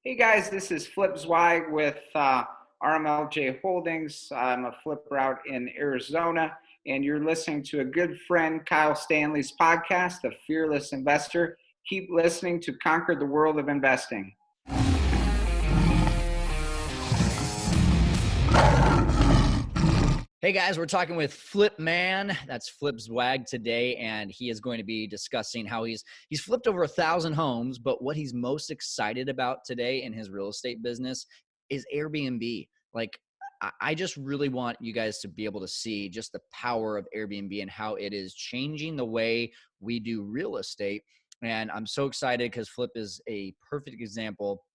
Hey guys, this is Flip Zweig with RMLJ Holdings. I'm a flipper out in Arizona, and you're listening to a good friend, Kyle Stanley's podcast, The Fearless Investor. Keep listening to conquer the world of investing. Hey guys, we're talking with Flip Man. That's Flip Zwag today, and he is going to be discussing how he's flipped over 1,000 homes, but what he's most excited about today in his real estate business is Airbnb. Like, I just really want you guys to be able to see just the power of Airbnb and how it is changing the way we do real estate. And I'm so excited because Flip is a perfect example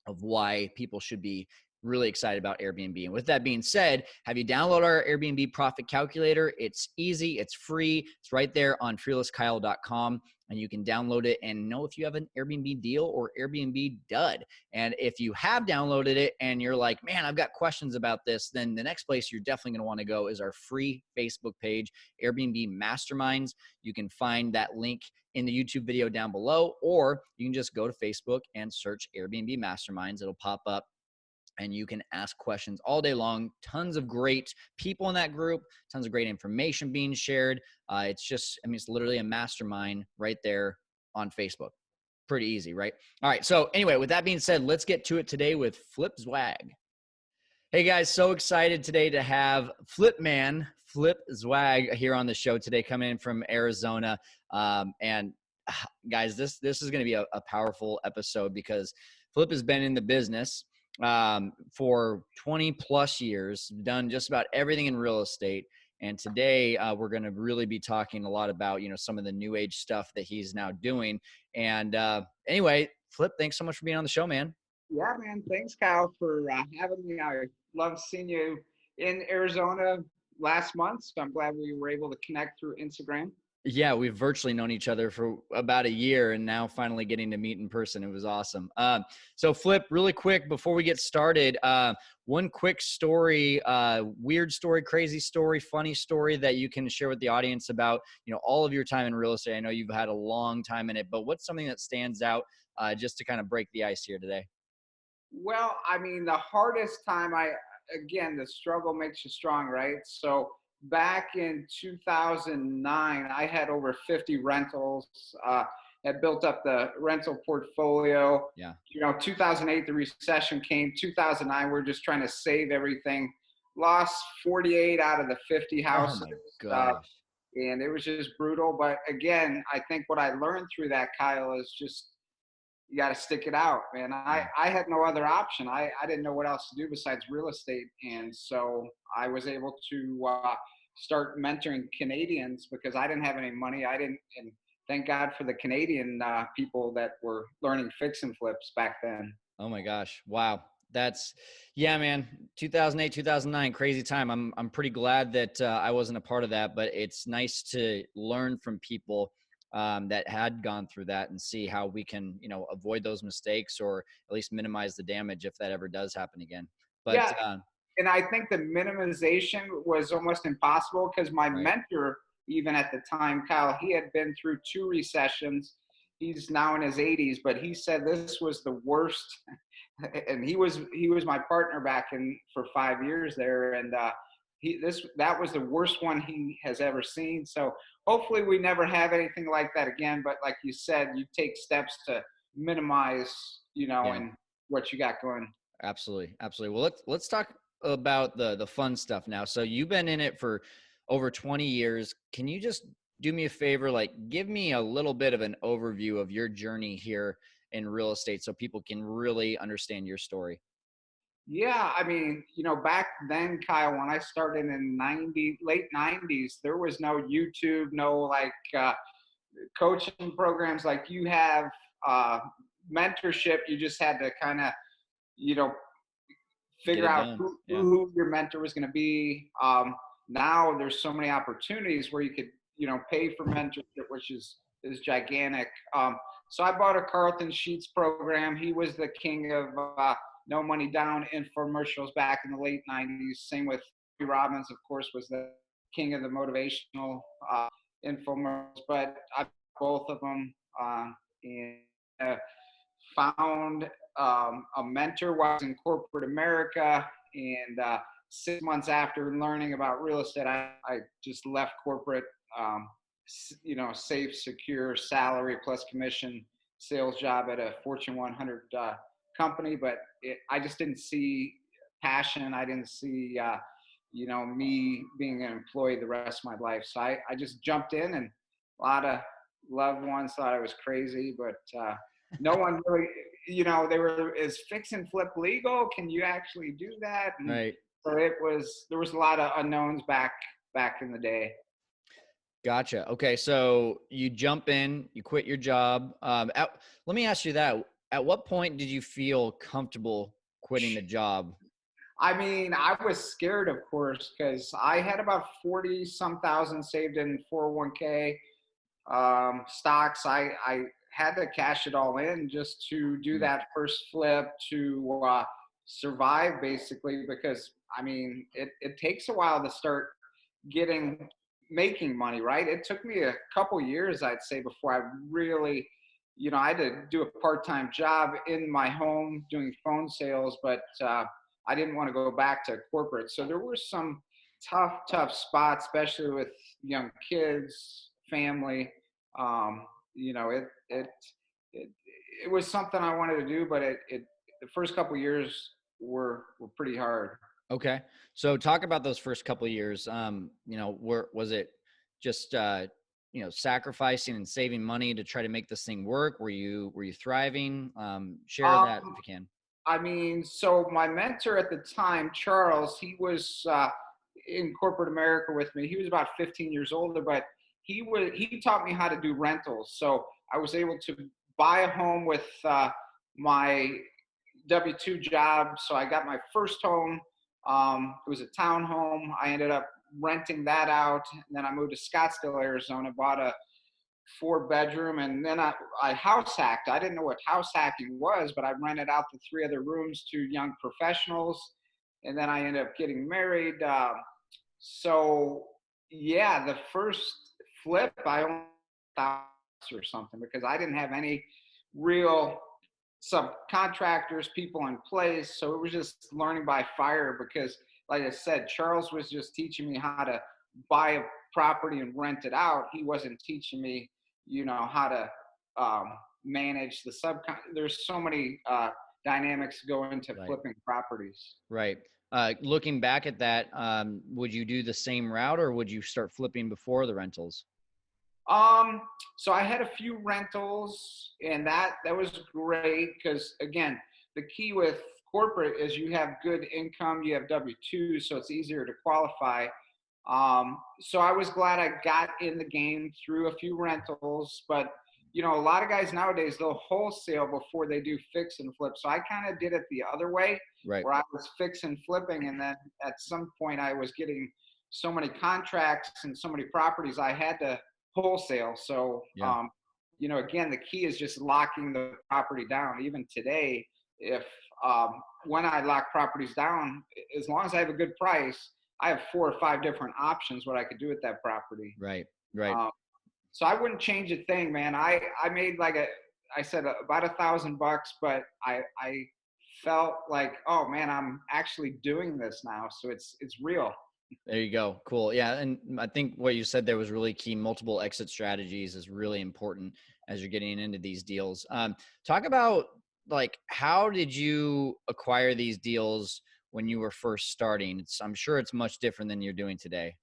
of why people should be really excited about Airbnb. And with that being said, have you download our Airbnb profit calculator? It's easy, it's free, it's right there on fearlesskyle.com, and you can download it and know if you have an Airbnb deal or Airbnb dud. And if you have downloaded it and you're like, man, I've got questions about this, then the next place you're definitely going to want to go is our free Facebook page, Airbnb Masterminds. You can find that link in the YouTube video down below, or you can just go to Facebook and search Airbnb Masterminds. It'll pop up and you can ask questions all day long. Tons of great people in that group, tons of great information being shared. It's literally a mastermind right there on Facebook. Pretty easy, right? All right. So anyway, with that being said, let's get to it today with Flip Zwag. Hey guys, so excited today to have Flip Man, Flip Zwag here on the show today, coming in from Arizona. Guys, this is going to be a powerful episode because Flip has been in the business for 20 plus years, done just about everything in real estate. And today we're going to really be talking a lot about, some of the new age stuff that he's now doing. And anyway, Flip, thanks so much for being on the show, man. Yeah, man. Thanks, Kyle, for having me. I love seeing you in Arizona last month, so I'm glad we were able to connect through Instagram. Yeah, we've virtually known each other for about a year, and now finally getting to meet in person. It was awesome. So Flip, really quick, before we get started, one quick story, weird story, crazy story, funny story that you can share with the audience about, all of your time in real estate. I know you've had a long time in it, but what's something that stands out just to kind of break the ice here today? Well, I mean, the hardest time again, the struggle makes you strong, right? So back in 2009, I had over 50 rentals, had built up the rental portfolio. Yeah. 2008, the recession came. 2009, we're just trying to save everything. Lost 48 out of the 50 Oh houses. my Uh, gosh. and it was just brutal. But again, I think what I learned through that, Kyle, is just you got to stick it out, man. I had no other option. I didn't know what else to do besides real estate. And so I was able to start mentoring Canadians because I didn't have any money. And thank God for the Canadian people that were learning fix and flips back then. Oh my gosh. Wow. Yeah, man. 2008, 2009, crazy time. I'm pretty glad that I wasn't a part of that, but it's nice to learn from people that had gone through that and see how we can, avoid those mistakes or at least minimize the damage if that ever does happen again. But Yeah. And I think the minimization was almost impossible because my right. mentor, even at the time, Kyle, he had been through 2 recessions. He's now in his 80s, but he said this was the worst. And he was my partner back in for 5 years there, and that was the worst one he has ever seen. So hopefully we never have anything like that again. But like you said, you take steps to minimize, Yeah. and what you got going. Absolutely. Absolutely. Well, let's talk about the fun stuff now. So you've been in it for over 20 years. Can you just do me a favor, like give me a little bit of an overview of your journey here in real estate so people can really understand your story? Yeah, I mean, back then, Kyle, when I started in late '90s, there was no YouTube, no like coaching programs like you have, uh, mentorship. You just had to kind of, you know, Get figure it out done. who, Yeah. who your mentor was going to be. Now there's so many opportunities where you could, pay for mentorship, which is gigantic. So I bought a Carlton Sheets program. He was the king of no money down infomercials back in the late '90s. Same with Tony Robbins, of course, was the king of the motivational infomercials. But I both of them, and found a mentor while I was in corporate America. And 6 months after learning about real estate, I just left corporate, safe, secure salary plus commission sales job at a Fortune 100 company. But I just didn't see passion. I didn't see, me being an employee the rest of my life. So I just jumped in, and a lot of loved ones thought I was crazy, but no one really, they were, is fix and flip legal? Can you actually do that? And Right. so there was a lot of unknowns back in the day. Gotcha. Okay. So you jump in, you quit your job. Let me ask you that. At what point did you feel comfortable quitting the job? I mean, I was scared, of course, because I had about 40 some thousand saved in 401k stocks. I had to cash it all in just to do Mm. that first flip to survive, basically, because I mean, it takes a while to start getting making money, right? It took me a couple years, I'd say, before I really, I had to do a part-time job in my home doing phone sales, but I didn't want to go back to corporate. So there were some tough spots, especially with young kids, family. Um, you know, it it was something I wanted to do, but it the first couple years were pretty hard. Okay. So talk about those first couple of years. Was it just sacrificing and saving money to try to make this thing work? Were you thriving? Share that Um, if you can. I mean, so my mentor at the time, Charles, he was in corporate America with me. He was about 15 years older, but he taught me how to do rentals. So I was able to buy a home with my W-2 job. So I got my first home. It was a townhome. I ended up renting that out. And then I moved to Scottsdale, Arizona, bought a 4 bedroom, and then I house hacked. I didn't know what house hacking was, but I rented out the 3 other rooms to young professionals, and then I ended up getting married. So yeah, the first flip I only thought or something because I didn't have any real subcontractors, people in place. So it was just learning by fire because, like I said, Charles was just teaching me how to buy a property and rent it out. He wasn't teaching me, how to manage the subcon. There's so many dynamics go into Right. flipping properties. Right. Looking back at that, would you do the same route or would you start flipping before the rentals? Um, so I had a few rentals, and that was great because again, the key with corporate is you have good income, you have W-2, so it's easier to qualify. So I was glad I got in the game through a few rentals, but a lot of guys nowadays they'll wholesale before they do fix and flip. So I kind of did it the other way, Right. where I was fix and flipping, and then at some point I was getting so many contracts and so many properties I had to wholesale. So Yeah. again, the key is just locking the property down. Even today, if when I lock properties down, as long as I have a good price, I have 4 or 5 different options what I could do with that property. Right. Right. Um, so I wouldn't change a thing, man. I made I said about $1,000, but I felt like, oh man, I'm actually doing this now. So it's real. There you go. Cool. Yeah. And I think what you said there was really key. Multiple exit strategies is really important as you're getting into these deals. Talk about like, how did you acquire these deals when you were first starting? I'm sure it's much different than you're doing today.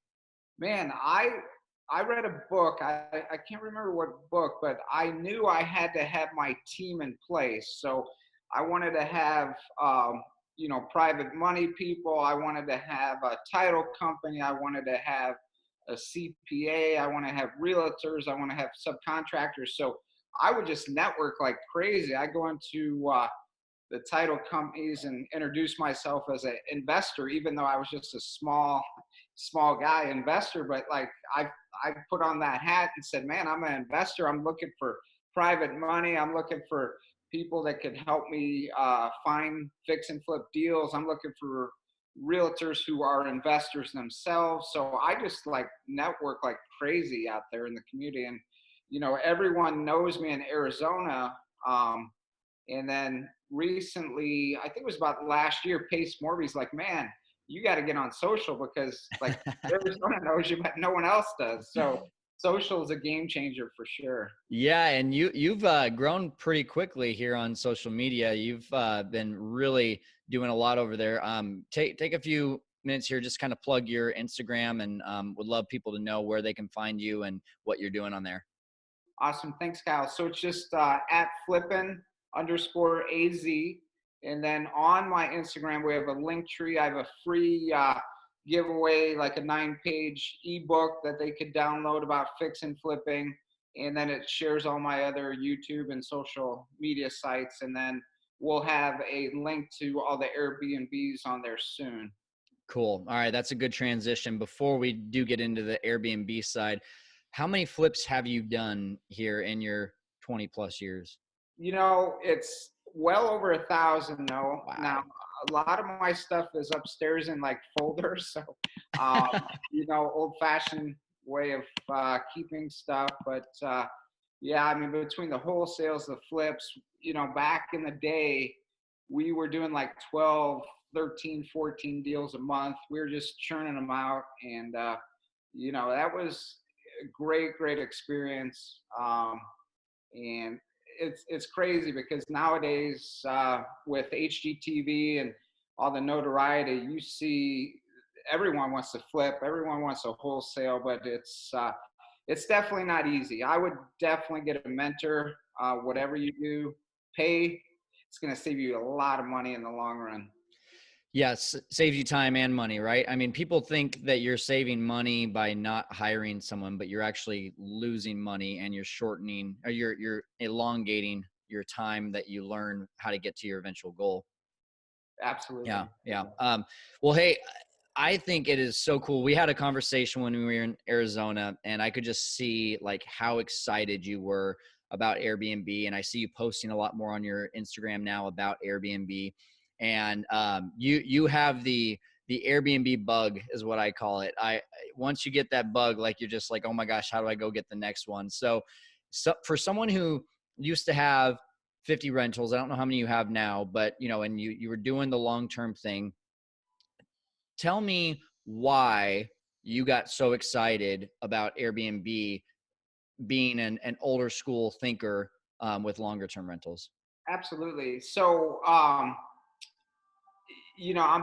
Man, I read a book. I can't remember what book, but I knew I had to have my team in place. So I wanted to have private money people. I wanted to have a title company. I wanted to have a CPA. I want to have realtors. I want to have subcontractors. So I would just network like crazy. I go into the title companies and introduce myself as an investor, even though I was just a small guy investor. But like I put on that hat and said, man, I'm an investor. I'm looking for private money. I'm looking for people that could help me find fix and flip deals. I'm looking for realtors who are investors themselves. So I just like network like crazy out there in the community. And everyone knows me in Arizona. And then recently, I think it was about last year, Pace Morby's like, man, you got to get on social because like Arizona knows you, but no one else does. So social is a game changer for sure. Yeah, and you've grown pretty quickly here on social media. You've been really doing a lot over there. Take a few minutes here, just kind of plug your Instagram, and would love people to know where they can find you and what you're doing on there. Awesome. Thanks, Kyle. So it's just at flippin_AZ. And then on my Instagram, we have a link tree. I have a free giveaway, like a 9-page ebook that they could download about fix and flipping. And then it shares all my other YouTube and social media sites. And then we'll have a link to all the Airbnbs on there soon. Cool. All right, that's a good transition. Before we do get into the Airbnb side, how many flips have you done here in your 20 plus years? It's well over 1,000 though. Now, Wow. a lot of my stuff is upstairs in like folders. So, um, old fashioned way of keeping stuff. But yeah, I mean, between the wholesales, the flips, back in the day, we were doing like 12, 13, 14 deals a month. We were just churning them out. And, that was a great, great experience. And it's crazy because nowadays with HGTV and all the notoriety, you see everyone wants to flip, everyone wants a wholesale, but it's definitely not easy. I would definitely get a mentor. Whatever you do, pay. It's going to save you a lot of money in the long run. Yes, saves you time and money, right? I mean, people think that you're saving money by not hiring someone, but you're actually losing money and you're shortening or you're elongating your time that you learn how to get to your eventual goal. Yeah, Absolutely. yeah. Well, hey, I think it is so cool. We had a conversation when we were in Arizona, and I could just see like how excited you were about Airbnb, and I see you posting a lot more on your Instagram now about Airbnb, and you have the Airbnb bug is what I call it. I once you get that bug, like you're just like, oh my gosh, how do I go get the next one? So for someone who used to have 50 rentals. I don't know how many you have now, but and you were doing the long-term thing. Tell me why you got so excited about Airbnb being an older school thinker with longer term rentals. Absolutely. So, I'm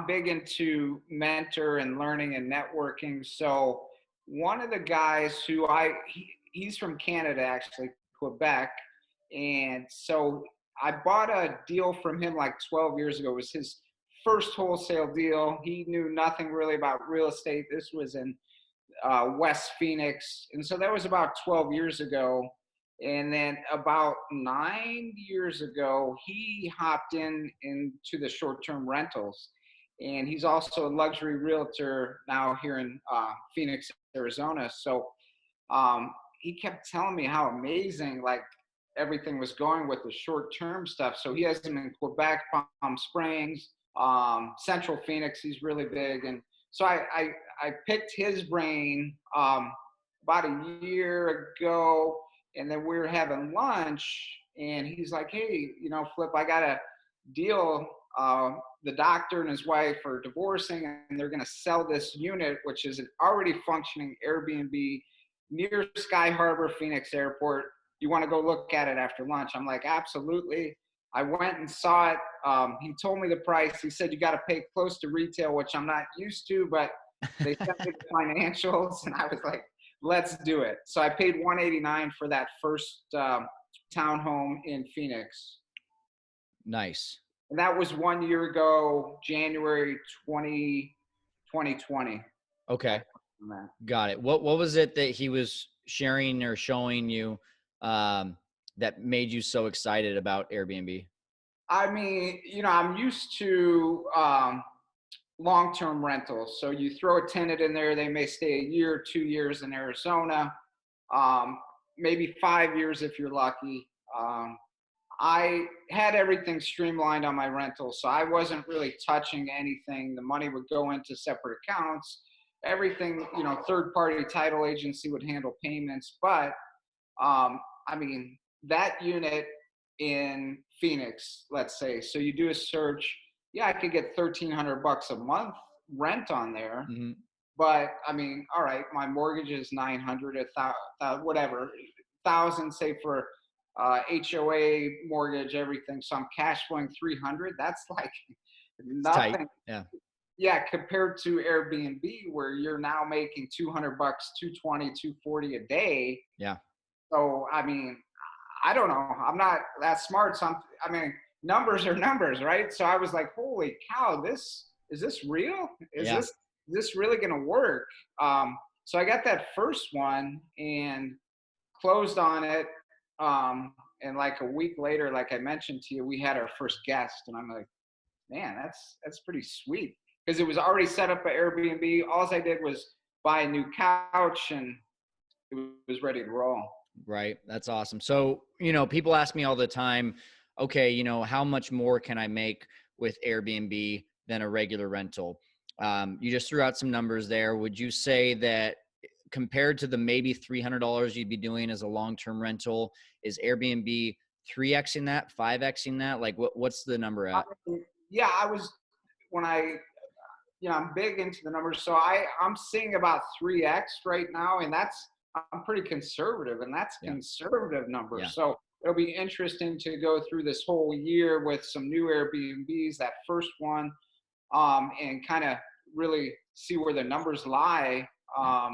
big into mentor and learning and networking. So one of the guys who he's from Canada, actually, Quebec. And so I bought a deal from him like 12 years ago. It was his first wholesale deal. He knew nothing really about real estate. This was in West Phoenix. And so that was about 12 years ago. And then about 9 years ago, he hopped into the short-term rentals. And he's also a luxury realtor now here in Phoenix, Arizona. So he kept telling me how amazing like everything was going with the short-term stuff. So he has them in Quebec, Palm Springs, Central Phoenix. He's really big, and so I picked his brain about a year ago, and then we were having lunch, and he's like, "Hey, Flip, I got a deal. The doctor and his wife are divorcing, and they're going to sell this unit, which is an already functioning Airbnb near Sky Harbor, Phoenix Airport. You want to go look at it after lunch?" I'm like, absolutely. I went and saw it. He told me the price. He said, you got to pay close to retail, which I'm not used to, but they sent me the financials, and I was like, let's do it. So I paid $189 for that first townhome in Phoenix. Nice. And that was 1 year ago, January 2020. Okay. Got it. What was it that he was sharing or showing you that made you so excited about Airbnb? I mean, I'm used to long-term rentals. So you throw a tenant in there, they may stay a year, 2 years in Arizona, maybe 5 years if you're lucky. I had everything streamlined on my rental, so I wasn't really touching anything. The money would go into separate accounts. Everything, third-party title agency would handle payments. But I mean, that unit in Phoenix, let's say. So you do a search. Yeah, I could get $1,300 a month rent on there. Hmm. But I mean, all right, my mortgage is 900, whatever, thousand, say for HOA mortgage, everything. So I'm cash flowing 300. That's like It's tight. nothing. Yeah. Yeah, compared to Airbnb, where you're now making $200, 220, 240 a day. Yeah. So I mean, I don't know. I'm not that smart. So I mean, numbers are numbers, right? So I was like, holy cow, is this real? Yeah. Is this really going to work? So I got that first one and closed on it. And like a week later, like I mentioned to you, we had our first guest, and I'm like, man, that's pretty sweet because it was already set up at Airbnb. All I did was buy a new couch, and it was ready to roll. Right. That's awesome. So, people ask me all the time, okay, how much more can I make with Airbnb than a regular rental? You just threw out some numbers there. Would you say that compared to the maybe $300 you'd be doing as a long-term rental, is Airbnb 3Xing that, 5Xing that? Like what's the number at? Yeah, I was when I I'm big into the numbers, so I'm seeing about 3x right now, and I'm pretty conservative, and that's Yeah. conservative numbers. Yeah. So it'll be interesting to go through this whole year with some new Airbnbs, that first one, and kind of really see where the numbers lie. Yeah.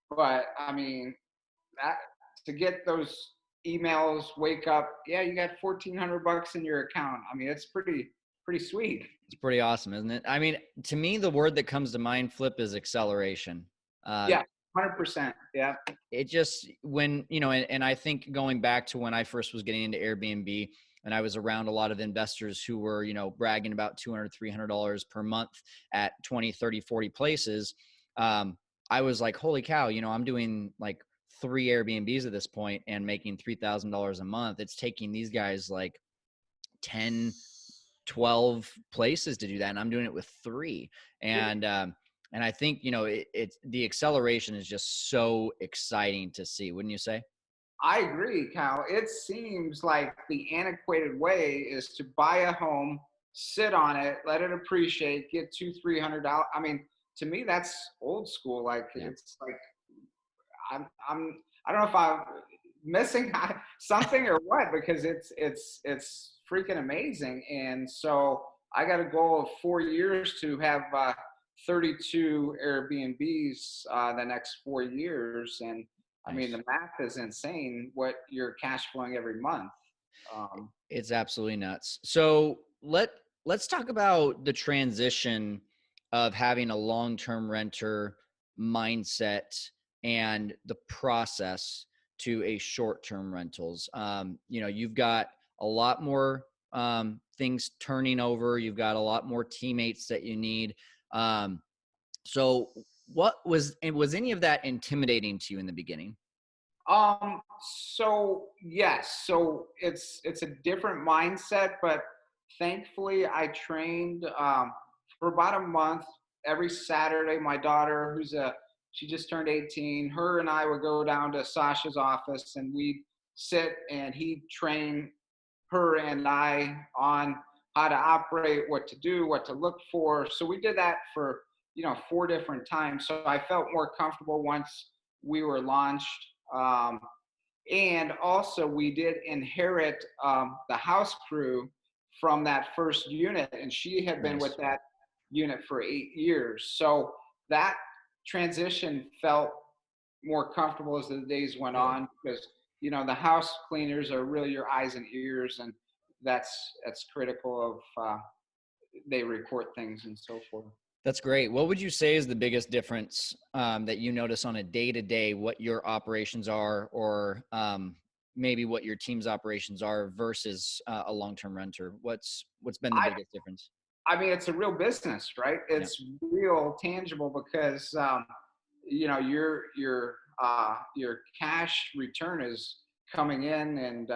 But I mean, that to get those emails, wake up, yeah, you got $1,400 in your account. I mean, it's pretty sweet. It's pretty awesome, isn't it? I mean, to me, the word that comes to mind, Flip, is acceleration. Yeah, 100%. Yeah. It just and I think going back to when I first was getting into Airbnb and I was around a lot of investors who were bragging about $200 $300 per month at 20 30 40 places. I was like, holy cow, I'm doing like 3 Airbnbs at this point and making $3,000 a month. It's taking these guys like 10 12 places to do that, and I'm doing it with 3. And I think it's the acceleration is just so exciting to see, wouldn't you say? I agree, Cal. It seems like the antiquated way is to buy a home, sit on it, let it appreciate, get $200-300. I mean, to me, that's old school. Like Yeah. it's like I don't know if I'm missing something or what, because it's freaking amazing. And so I got a goal of 4 years to have 32 Airbnbs the next 4 years. And I mean, Nice. the math is insane what you're cash flowing every month. It's absolutely nuts. So let's talk about the transition of having a long-term renter mindset and the process to a short-term rentals. You've got a lot more things turning over. You've got a lot more teammates that you need. So was any of that intimidating to you in the beginning? So yes, so it's a different mindset, but thankfully I trained for about a month. Every Saturday, my daughter, she just turned 18, her and I would go down to Sasha's office and we'd sit and he'd train her and I on how to operate, what to do, what to look for. So we did that for 4 different times. So I felt more comfortable once we were launched. And also, we did inherit the house crew from that first unit, and she had been with Nice. that unit for 8 years. So that transition felt more comfortable as the days went Good. on, because the house cleaners are really your eyes and ears, and that's critical of they report things and so forth. That's great. What would you say is the biggest difference that you notice on a day-to-day, what your operations are, or maybe what your team's operations are versus a long-term renter? What's been the I biggest difference? I mean, it's a real business, right? Yeah. It's real tangible because your cash return is coming in, and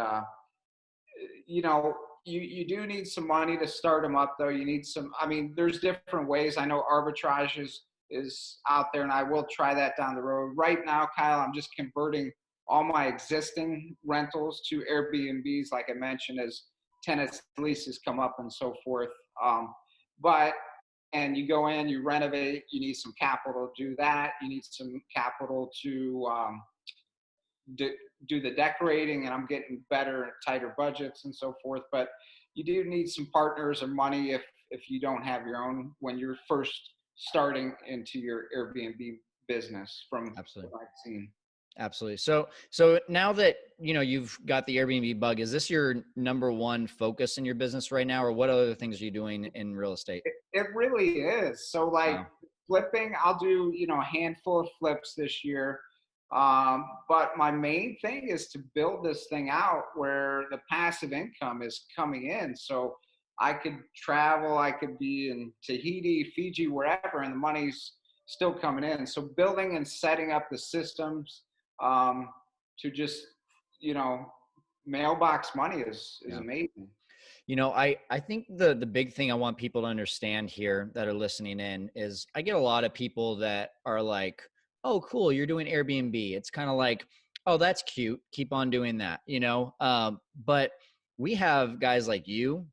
you do need some money to start them up, though. You need some. I mean, there's different ways. I know arbitrage is out there, and I will try that down the road. Right now, Kyle, I'm just converting all my existing rentals to Airbnbs, like I mentioned, as tenants leases come up and so forth. But and you go in, you renovate, you need some capital to do that. You need some capital to do, do the decorating, and I'm getting better, tighter budgets and so forth. But you do need some partners or money if you don't have your own when you're first starting into your Airbnb business, from Absolutely. what I've seen. Absolutely. So now that you've got the Airbnb bug, is this your number one focus in your business right now, or what other things are you doing in real estate? It really is. So like Wow. flipping, I'll do, a handful of flips this year. But my main thing is to build this thing out where the passive income is coming in. So I could travel, I could be in Tahiti, Fiji, wherever, and the money's still coming in. So building and setting up the systems um, to just, you know, mailbox money is Yeah. amazing. I think the big thing I want people to understand here that are listening in is I get a lot of people that are like, "Oh, cool, you're doing Airbnb." It's kind of like, "Oh, that's cute. Keep on doing that." But we have guys like you.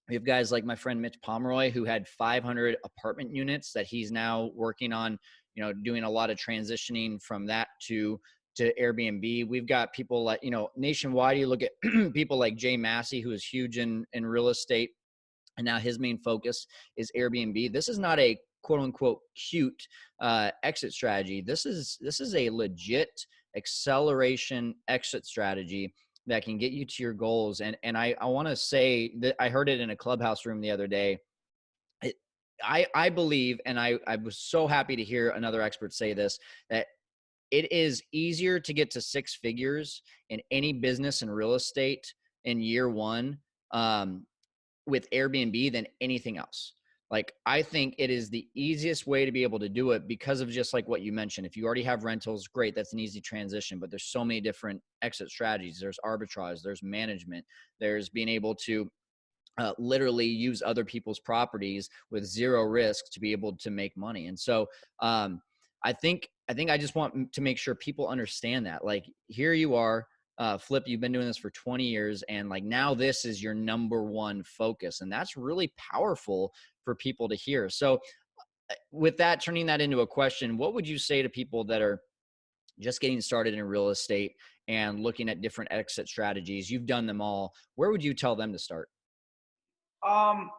We have guys like my friend Mitch Pomeroy, who had 500 apartment units that he's now working on, doing a lot of transitioning from that to Airbnb. We've got people like, nationwide, you look at people like Jay Massey, who is huge in real estate. And now his main focus is Airbnb. This is not a quote unquote cute exit strategy. This is a legit acceleration exit strategy that can get you to your goals. And I want to say that I heard it in a clubhouse room the other day. It, I believe, and I was so happy to hear another expert say this, that it is easier to get to six figures in any business in real estate in year one with Airbnb than anything else. Like, I think it is the easiest way to be able to do it because of just like what you mentioned. If you already have rentals, great, that's an easy transition, but there's so many different exit strategies. There's arbitrage, there's management, there's being able to literally use other people's properties with zero risk to be able to make money. And so I just want to make sure people understand that. Like, here you are, Flip, you've been doing this for 20 years, and like now this is your number one focus, and that's really powerful for people to hear. So with that, turning that into a question, what would you say to people that are just getting started in real estate and looking at different exit strategies? You've done them all. Where would you tell them to start? Um,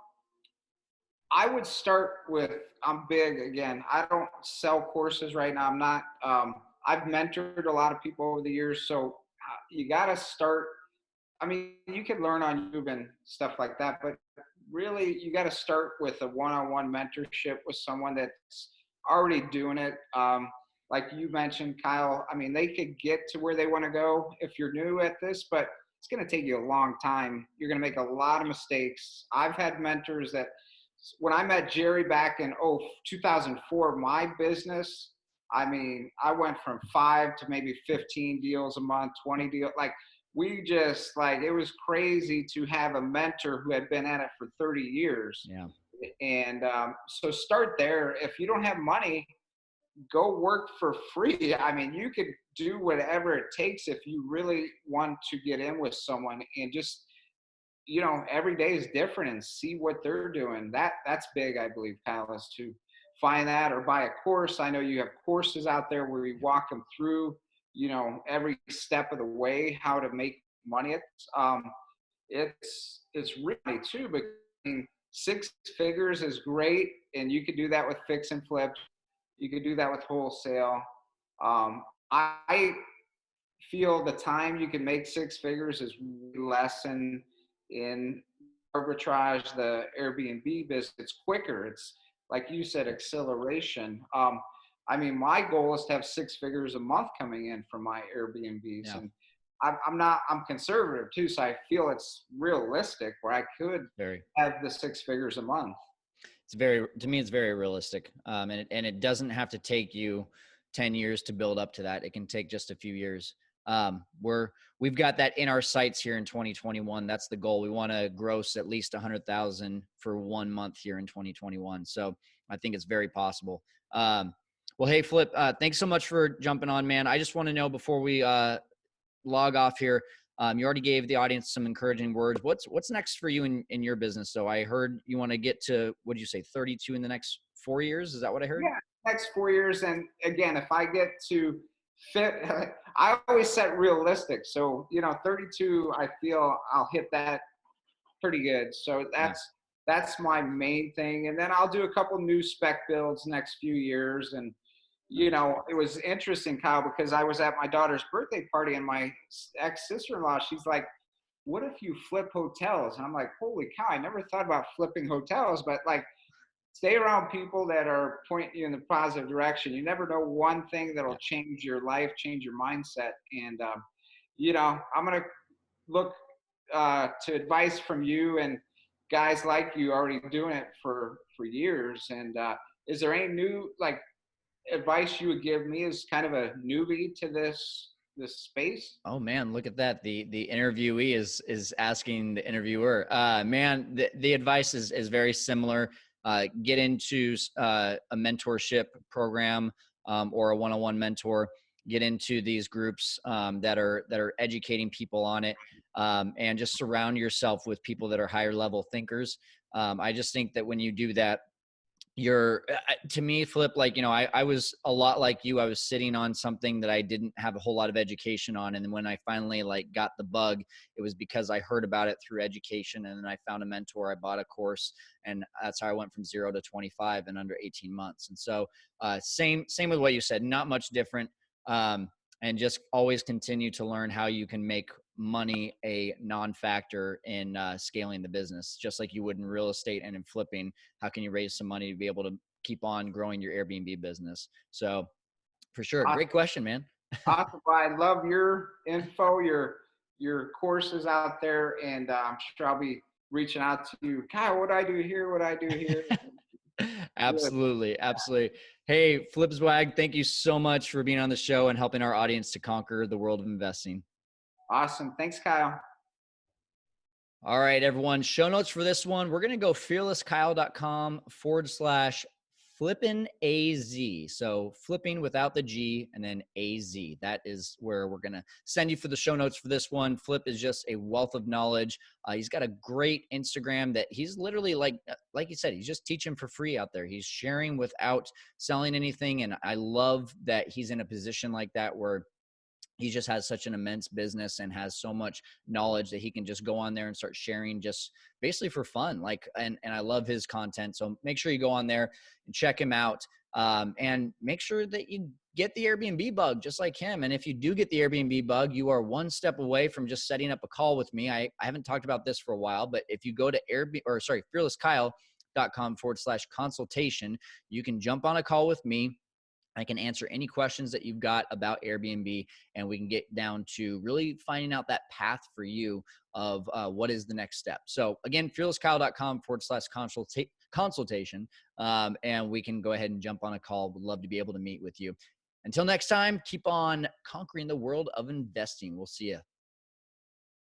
I would start with, I'm big again. I don't sell courses right now. I'm not. I've mentored a lot of people over the years, so you got to start. I mean, you could learn on YouTube and stuff like that, but really, you got to start with a one-on-one mentorship with someone that's already doing it. Like you mentioned, Kyle. I mean, they could get to where they want to go if you're new at this, but it's going to take you a long time. You're going to make a lot of mistakes. I've had mentors that when I met Jerry back in 2004, my business, I mean, I went from 5 to maybe 15 deals a month, 20 deals. Like, we just, like, it was crazy to have a mentor who had been at it for 30 years. Yeah. And so start there. If you don't have money, go work for free. I mean, you could do whatever it takes if you really want to get in with someone, and just, every day is different, and see what they're doing. That's big, I believe, Kyle, is to find that or buy a course. I know you have courses out there where you walk them through, every step of the way, how to make money. It's really too, but I mean, six figures is great, and you could do that with fix and flip. You could do that with wholesale. I feel the time you can make six figures is less in arbitrage, the Airbnb business. It's quicker. It's like you said, acceleration. I mean, my goal is to have six figures a month coming in from my Airbnbs, Yeah. and I'm conservative too, so I feel it's realistic where I could Very. have the six figures a month. To me, it's very realistic. And it doesn't have to take you 10 years to build up to that. It can take just a few years. We've got that in our sights here in 2021. That's the goal. We want to gross at least 100,000 for 1 month here in 2021. So I think it's very possible. Well, hey, Flip, thanks so much for jumping on, man. I just want to know before we log off here. You already gave the audience some encouraging words. What's next for you in your business? So I heard you want to get to, what did you say, 32 in the next 4 years? Is that what I heard? Yeah, next 4 years. And again, if I get to fit, I always set realistic. So, 32, I feel I'll hit that pretty good. So Yeah. that's my main thing. And then I'll do a couple new spec builds next few years. And Nice. it was interesting, Kyle, because I was at my daughter's birthday party and my ex sister-in-law, she's like, "What if you flip hotels?" And I'm like, "Holy cow! I never thought about flipping hotels." But like, stay around people that are pointing you in the positive direction. You never know one thing that'll Yeah. change your life, change your mindset. And I'm gonna look to advice from you and guys like you already doing it for years. And is there any new like advice you would give me as kind of a newbie to this space? Oh man, look at that. The interviewee is asking the interviewer. Man, the advice is very similar. Get into a mentorship program, or a one-on-one mentor. Get into these groups that are educating people on it, and just surround yourself with people that are higher level thinkers. I just think that when you do that, you're to me, Flip, like, I was a lot like you. I was sitting on something that I didn't have a whole lot of education on, and then when I finally like got the bug, it was because I heard about it through education, and then I found a mentor, I bought a course, and that's how I went from 0 to 25 in under 18 months. And so same with what you said, not much different. And just always continue to learn how you can make money a non-factor in scaling the business, just like you would in real estate and in flipping. How can you raise some money to be able to keep on growing your Airbnb business? So for sure, great question, man. Awesome. Well, I love your info, your courses out there, and I'm sure I'll be reaching out to you. Kyle, what do I do here? What do I do here? Really Absolutely, absolutely. Hey, Flip Zwag, thank you so much for being on the show and helping our audience to conquer the world of investing. awesome. Thanks, Kyle. All right, everyone. Show notes for this one. We're going to go fearlesskyle.com/flippin AZ. So flipping without the G and then AZ. That is where we're going to send you for the show notes for this one. Flip is just a wealth of knowledge. He's got a great Instagram that he's literally like you said, he's just teaching for free out there. He's sharing without selling anything. And I love that he's in a position like that where he just has such an immense business and has so much knowledge that he can just go on there and start sharing just basically for fun. Like, and I love his content. So make sure you go on there and check him out. And make sure that you get the Airbnb bug just like him. And if you do get the Airbnb bug, you are one step away from just setting up a call with me. I haven't talked about this for a while, but if you go to fearlesskyle.com/consultation, you can jump on a call with me. I can answer any questions that you've got about Airbnb, and we can get down to really finding out that path for you of what is the next step. So again, fearlesskyle.com/consultation, and we can go ahead and jump on a call. Would love to be able to meet with you. Until next time, keep on conquering the world of investing. We'll see you.